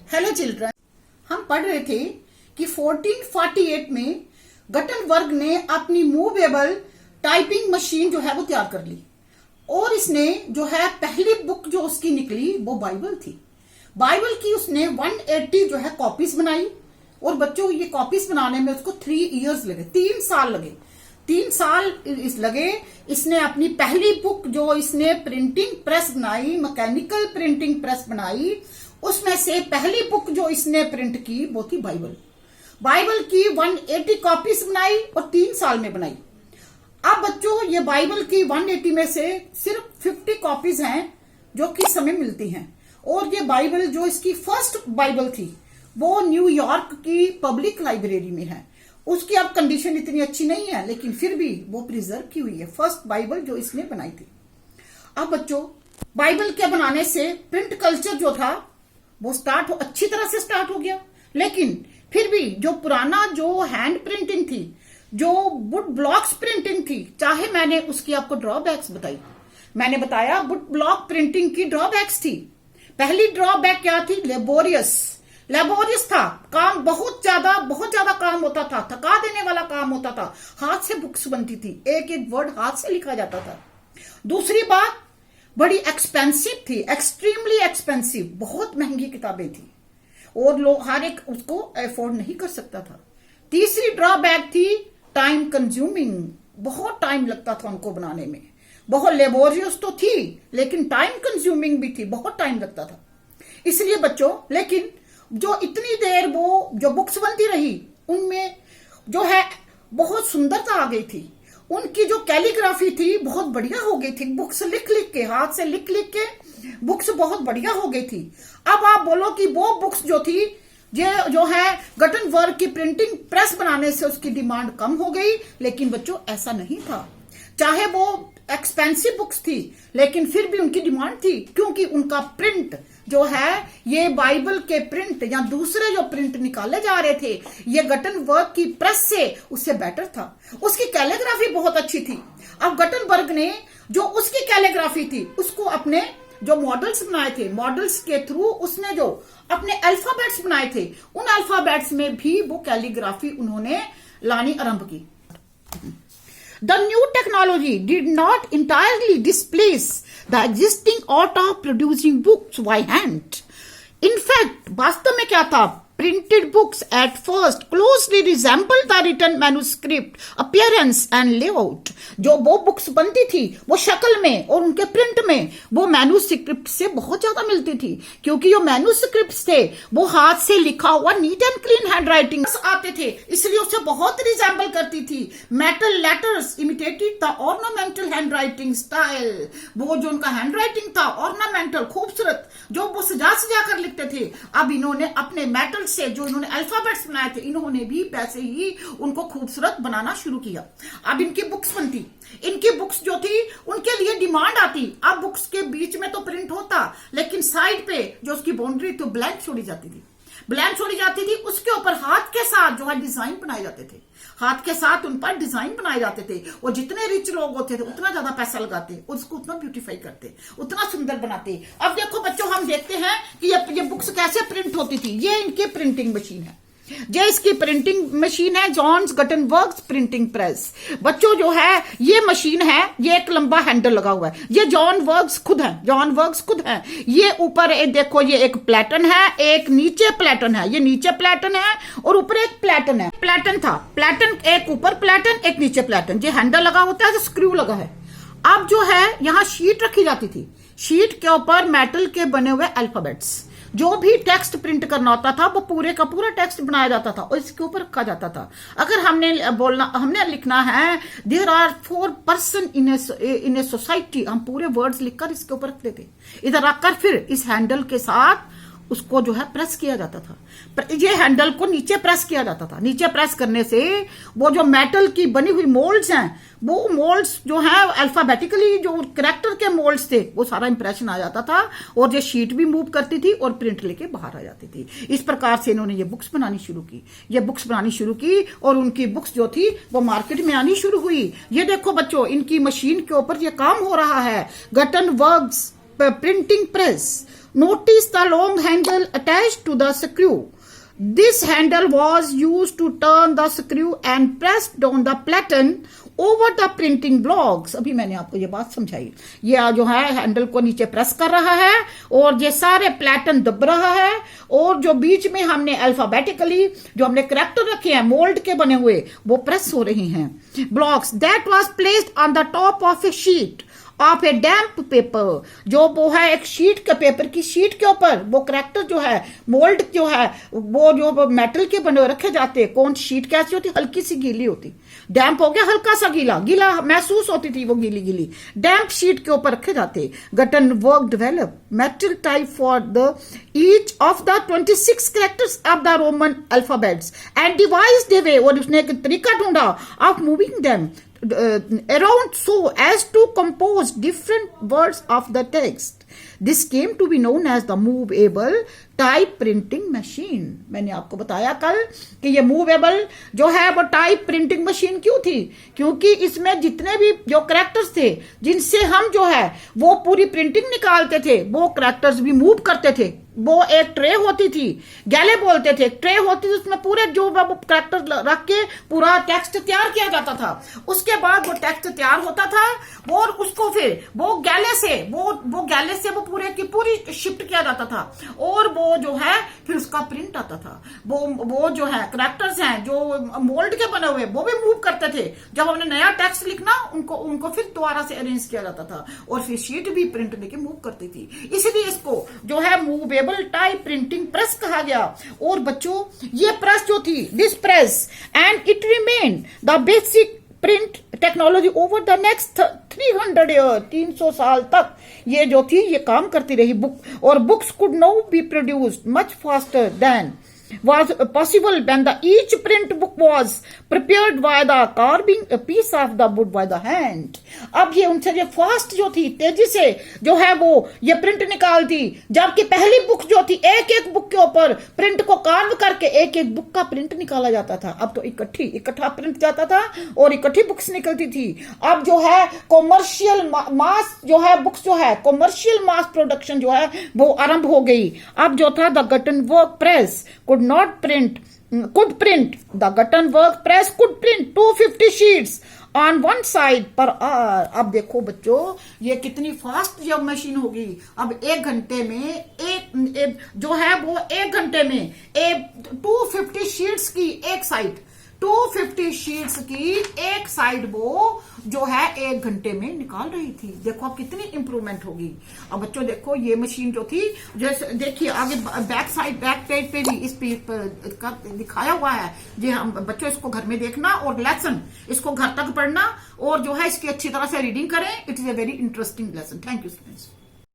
Hello children, हम पढ़ रहे थे कि 1448 में गटनबर्ग ने अपनी मूवेबल टाइपिंग मशीन जो है वो तैयार कर ली और इसने जो है पहली बुक जो उसकी निकली वो बाइबल थी। बाइबल की उसने 180 जो है कॉपीज बनाई और बच्चों ये कॉपीज बनाने में उसको 3 इयर्स लगे, 3 साल लगे। 3 साल लगे। इसने अपनी पहली बुक जो इसने प्रिंटिंग प्रेस बनाई, मैकेनिकल प्रिंटिंग प्रेस बनाई, उसमें से पहली बुक जो इसने प्रिंट की वो थी बाइबल। बाइबल की 180 कॉपीज बनाई और 3 साल में बनाई। अब बच्चों ये बाइबल की 180 में से सिर्फ 50 कॉपीज हैं जो कि समय मिलती हैं और ये बाइबल जो इसकी फर्स्ट बाइबल थी वो न्यूयॉर्क की पब्लिक लाइब्रेरी में है। उसकी अब कंडीशन इतनी अच्छी नहीं है लेकिन फिर भी वो प्रिजर्व की हुई है, फर्स्ट बाइबल जो इसने बनाई थी। अब बच्चों बाइबल के बनाने से प्रिंट कल्चर जो था वो अच्छी तरह से स्टार्ट हो गया, लेकिन फिर भी जो पुराना जो हैंड प्रिंटिंग थी, जो वुड ब्लॉक्स प्रिंटिंग थी, चाहे मैंने उसकी आपको ड्रॉबैक्स बताई, मैंने बताया वुड ब्लॉक प्रिंटिंग की ड्रॉबैक्स थी। पहली ड्रॉबैक क्या थी? लेबोरियस था, काम बहुत ज्यादा काम होता था, थका देने वाला काम होता था, हाथ से बुक्स बनती थी, एक एक वर्ड हाथ से लिखा जाता था। दूसरी बात बड़ी एक्सपेंसिव थी, एक्सट्रीमली एक्सपेंसिव, बहुत महंगी किताबें थी और लोग हर एक उसको अफोर्ड नहीं कर सकता था। तीसरी ड्रॉबैक थी टाइम कंज्यूमिंग, बहुत टाइम लगता था उनको बनाने में। बहुत लेबोरियस तो थी लेकिन टाइम कंज्यूमिंग भी थी, बहुत टाइम लगता था। इसलिए बच्चों लेकिन जो इतनी देर वो जो बुक्स बनती रही उनमें जो है बहुत सुंदरता आ गई थी। उनकी जो कैलीग्राफी थी बहुत बढ़िया हो गई थी, बुक्स लिख लिख के, हाथ से लिख लिख के बुक्स बहुत बढ़िया हो गई थी। अब आप बोलो कि वो बुक्स जो थी ये जो है गटनबर्ग की प्रिंटिंग प्रेस बनाने से उसकी डिमांड कम हो गई, लेकिन बच्चों ऐसा नहीं था। चाहे वो एक्सपेंसिव बुक्स थी लेकिन फिर भी उनकी डिमांड थी, क्योंकि उनका प्रिंट जो है ये बाइबल के प्रिंट या दूसरे जो प्रिंट निकाले जा रहे थे ये गटनबर्ग की प्रेस से उससे बेटर था। उसकी कैलीग्राफी बहुत अच्छी थी। अब गटनबर्ग ने जो उसकी कैलीग्राफी थी उसको अपने जो मॉडल्स बनाए थे, मॉडल्स के थ्रू उसने जो अपने अल्फाबेट्स बनाए थे उन अल्फाबेट्स में भी वो कैलीग्राफी उन्होंने लानी आरंभ की। The new technology did not entirely displace the existing art of producing books by hand. In fact, वास्तव में क्या था? Printed books at first closely resembled the written manuscript appearance and layout. जो वो बुक्स बनती थी वो शक्ल में और उनके प्रिंट में वो मैन्यूस्क्रिप्ट से बहुत ज्यादा मिलती थी, क्योंकि जो मैन्यूस्क्रिप्ट थे वो हाथ से लिखा हुआ neat and clean hand writing आते थे, इसलिए उससे बहुत रिजेंबल करती थी। Metal letters imitated the ornamental hand writing style. वो जो उनका हैंड राइटिंग था ऑर्नामेंटल, खूबसूरत, जो वो सजा कर लिखते थे। अब इन्होंने अपने मेटल से जो इन्होंने अल्फाबेट्स बनाए थे इन्होंने भी वैसे ही उनको खूबसूरत बनाना शुरू किया। अब इनकी बुक्स बनती, इनकी बुक्स जो थी उनके लिए डिमांड आती। अब बुक्स के बीच में तो प्रिंट होता लेकिन साइड पे जो उसकी बाउंड्री तो ब्लैंक छोड़ी जाती थी, उसके ऊपर हाथ के साथ जो है डिजाइन बनाए जाते थे, हाथ के साथ उन पर डिजाइन बनाए जाते थे। और जितने रिच लोग होते थे उतना ज्यादा पैसा लगाते, उसको उतना ब्यूटीफाई करते, उतना सुंदर बनाते। अब देखो बच्चों हम देखते हैं कि ये बुक्स कैसे प्रिंट होती थी। ये इनकी प्रिंटिंग मशीन है, ये इसकी प्रिंटिंग मशीन है, जॉन गटनबर्ग प्रिंटिंग प्रेस। बच्चों जो है ये मशीन है, ये एक लंबा हैंडल लगा हुआ है, ये जॉन वर्ग्स खुद है। ये ऊपर देखो ये एक प्लेटन है, एक नीचे प्लेटन है, ये नीचे प्लेटन है और ऊपर एक प्लेटन है। प्लेटन एक ऊपर प्लेटन एक नीचे प्लेटन, ये हैंडल लगा होता है, जो स्क्रू लगा है। अब जो है यहाँ शीट रखी जाती थी, शीट के ऊपर मेटल के बने हुए अल्फाबेट्स, जो भी टेक्स्ट प्रिंट करना होता था वो पूरे का पूरा टेक्स्ट बनाया जाता था और इसके ऊपर रखा जाता था। अगर हमने लिखना है there are 4 person in a society, हम पूरे वर्ड्स लिखकर इसके ऊपर रखते थे। इधर रखकर फिर इस हैंडल के साथ उसको जो है प्रेस किया जाता था। ये हैंडल को नीचे प्रेस किया जाता था। नीचे प्रेस करने से वो जो मेटल की बनी हुई मोल्ड्स हैं, वो मोल्ड्स जो है अल्फाबेटिकली जो कैरेक्टर के मोल्ड्स थे वो सारा इंप्रेशन आ जाता था और ये शीट भी मूव करती थी और प्रिंट लेके बाहर आ जाती थी। इस प्रकार से इन्होंने ये बुक्स बनानी शुरू की और उनकी बुक्स जो थी वो मार्केट में आनी शुरू हुई। ये देखो बच्चों इनकी मशीन के ऊपर ये काम हो रहा है, Gutenberg printing press. Notice the long handle attached to the screw. This handle was used to turn the screw and pressed on the platen over the printing blocks. अभी मैंने आपको ये बात समझाई. ये जो है हैंडल को नीचे प्रेस कर रहा है और ये सारे प्लेटन दब रहा है और जो बीच में हमने अल्फाबेटिकली जो हमने करैक्टर रखे हैं मोल्ड के बने हुए वो प्रेस हो रही हैं. Blocks that was placed on the top of A sheet of A damp paper. जो वो है एक शीट के पेपर की शीट के ऊपर वो करैक्टर जो है मोल्ड जो है वो जो मेटल के बने हुए रखे जाते. कौन शीट कैसी होती? हल्की सी गीली होती. डैम्प हो गया हल्का सा गीला गीला महसूस होती थी वो गीली गीली. डैम्प शीट के ऊपर रखे जाते. Gutenberg develop metal type for the each of the 26 characters of the Roman alphabets and devise the way. और उसने एक तरीका ढूंढा of moving them around so as to compose different words of the text. This came to be known as the movable type printing machine. मैंने आपको बताया कल कि ये मूवेबल जो है वो टाइप प्रिंटिंग मशीन क्यों थी? क्योंकि इसमें जितने भी जो करैक्टर्स थे जिनसे हम जो है वो पूरी प्रिंटिंग निकालते थे वो करैक्टर्स भी मूव करते थे. वो एक ट्रे होती थी गैले बोलते थे. ट्रे होती थी उसमें पूरे जो करैक्टर रख के पूरा टेक्स्ट तैयार किया जाता था. उसके बाद वो टेक्स्ट तैयार होता था और उसको फिर वो गैले से वो पूरे की पूरी शिफ्ट किया जाता था और वो जो है फिर उसका प्रिंट आता था. वो जो है करैक्टर्स हैं जो मोल्ड के बने हुए वो भी मूव करते थे. जब हमने नया टेक्स्ट लिखना उनको फिर दोबारा से अरेंज किया जाता था और फिर शीट भी प्रिंट लेके मूव करती थी. इसलिए इसको जो है मूवेबल टाइप प्रिंटिंग प्रेस कहा गया. और बच्चों ये प्रेस जो थी this press and it remain the basic print technology over the next 300 year. 300 साल तक ये जो थी ये काम करती रही. बुक और books could now be produced much faster than was possible when the each print book was prepared by the carving a piece of the wood by the hand. अब ये उनसे ये फास्ट जो थी तेजी से जो है वो ये प्रिंट निकालती. जबकि पहली बुक जो थी एक एक बुक के ऊपर प्रिंट को कार्व करके एक एक बुक का प्रिंट निकाला जाता था. अब तो इकट्ठा प्रिंट जाता था और इकट्ठी बुक्स निकलती थी. अब जो है कॉमर्शियल मास जो है बुक्स जो है कॉमर्शियल मास प्रोडक्शन जो है वो आरंभ हो गई. अब जो था the Gutenberg press could print. The Gutenberg press could print 250 sheets on one side per hour. अब देखो बच्चों ये कितनी फास्ट जब मशीन होगी. अब एक घंटे में एक जो है वो एक घंटे में 250 शीट्स की एक साइड 250 शीट्स की एक साइड वो जो है एक घंटे में निकाल रही थी. देखो अब कितनी इंप्रूवमेंट होगी. अब बच्चों देखो ये मशीन जो थी जैसे देखिए आगे बैक पेज पे भी इस पेज पर दिखाया हुआ है. जी हम बच्चों इसको घर में देखना और लेसन इसको घर तक पढ़ना और जो है इसकी अच्छी तरह से रीडिंग करें. It is a very interesting lesson. Thank you students.